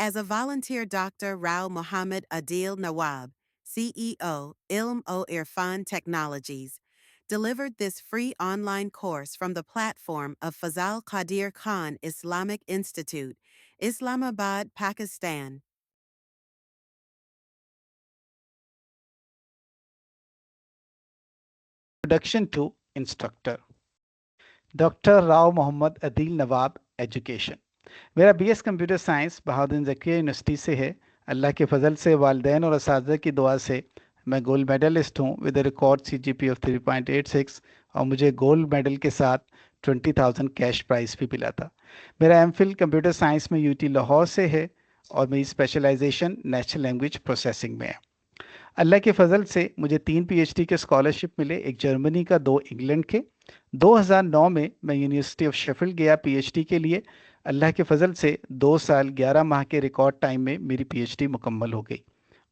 As a volunteer doctor, Rao Mohammed Adil Nawab, CEO, Ilm o Irfan Technologies, delivered this free online course from the platform of Fazal Qadir Khan Islamic Institute, Islamabad, Pakistan. Introduction to Instructor. Doctor Rao Mohammad Adeel Nawab education. मेरा BS computer science Bahauddin Zakariya university से है। अल्लाह के फजल से वालिदैन और असातिज़ा की दुआ से मैं गोल्ड मेडलिस्ट हूँ विद रिकॉर्ड सीजीपी ऑफ 3.86 और मुझे गोल्ड मेडल के साथ 20,000 कैश प्राइज़ भी मिला था। मेरा एमफिल कंप्यूटर साइंस में यूटी लाहौर से है और मेरी स्पेशलाइजेशन नेचुरल लैंग्वेज प्रोसेसिंग में है। अल्लाह के फजल से मुझे 3 पीएचडी के स्कॉलरशिप मिले, एक जर्मनी का, 2 इंग्लैंड के। 2009 में मैं यूनिवर्सिटी ऑफ शेफील्ड गया पीएचडी के लिए। अल्लाह के फजल से 2 साल 11 माह के रिकॉर्ड टाइम में मेरी पीएचडी मुकम्मल हो गई।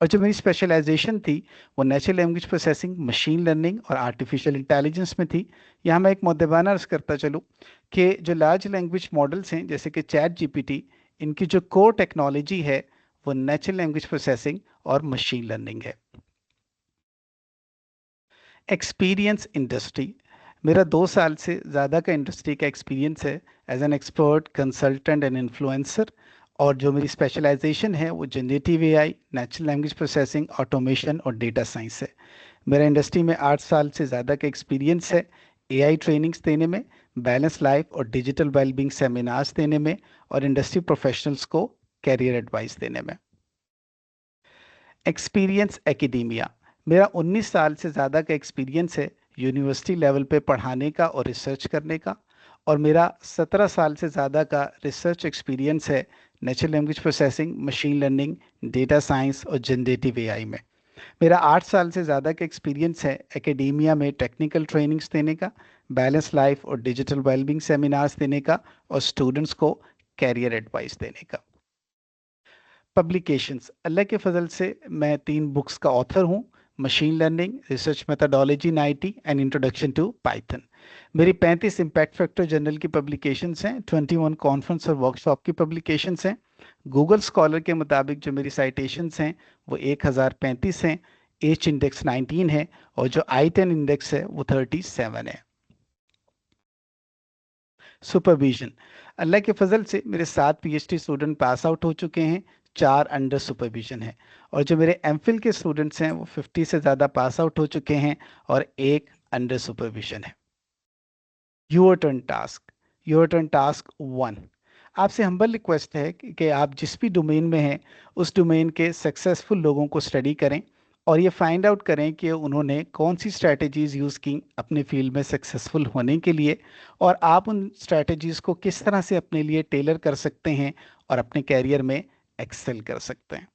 और जो मेरी स्पेशलाइजेशन थी वो natural language processing, machine learning और आर्टिफिशियल इंटेलिजेंस में थी। यहाँ मैं एक मुद्देबाना अर्ज़ करता चलूँ कि जो लार्ज लैंग्वेज मॉडल्स हैं जैसे कि चैट जीपीटी, इनकी जो कोर टेक्नोलॉजी है वो नेचुरल लैंग्वेज प्रोसेसिंग और मशीन लर्निंग है। Experience industry. मेरा 2 साल से ज़्यादा का इंडस्ट्री का एक्सपीरियंस है as an expert, consultant and influencer. और जो मेरी स्पेशलाइजेशन है वो generative AI, natural language processing, automation और डेटा साइंस है। मेरा इंडस्ट्री में 8 साल से ज़्यादा का एक्सपीरियंस है एआई ट्रेनिंग्स देने में, बैलेंस लाइफ और डिजिटल वेलबींग सेमिनार्स देने में और इंडस्ट्री प्रोफेशनल्स को कैरियर एडवाइस देने में। Experience academia. मेरा 19 साल से ज़्यादा का एक्सपीरियंस है यूनिवर्सिटी लेवल पे पढ़ाने का और रिसर्च करने का। और मेरा 17 साल से ज़्यादा का रिसर्च एक्सपीरियंस है natural language processing, machine learning, data science और जनरेटिव एआई में। मेरा 8 साल से ज़्यादा का एक्सपीरियंस है एकेडेमिया में टेक्निकल ट्रेनिंग्स देने का, बैलेंस लाइफ और डिजिटल वेलबींग सेमिनार्स देने का और स्टूडेंट्स को कैरियर एडवाइस देने का। पब्लिकेशंस। अल्लाह के फजल से मैं 3 बुक्स का ऑथर हूँ, machine learning, research methodology in IT and introduction to Python. मेरी 35 इम्पैक्ट फैक्टर जर्नल की पब्लिकेशंस हैं, 21 कॉन्फ्रेंस और वर्कशॉप की पब्लिकेशंस हैं। गूगल स्कॉलर के मुताबिक जो मेरी साइटेशंस हैं वो 1035 हैं, एच इंडेक्स 19 है और जो आई10 इंडेक्स है वो 37 है। सुपरविजन। अल्लाह के फजल से मेरे 7 पीएचडी स्टूडेंट पास आउट हो चुके हैं, 4 अंडर सुपरविजन है। और जो मेरे एमफिल के स्टूडेंट्स हैं वो 50 से ज़्यादा पास आउट हो चुके हैं और 1 अंडर सुपरविजन है। Your turn task. Your turn task 1। आपसे हम्बल रिक्वेस्ट है कि आप जिस भी डोमेन में हैं उस डोमेन के सक्सेसफुल लोगों को स्टडी करें और ये फाइंड आउट करें कि उन्होंने कौन सी स्ट्रैटेजीज़ यूज़ की अपने फील्ड में सक्सेसफुल होने के लिए और आप उन स्ट्रैटेजीज़ को किस तरह से अपने लिए टेलर कर सकते हैं और अपने कैरियर में एक्सेल कर सकते हैं।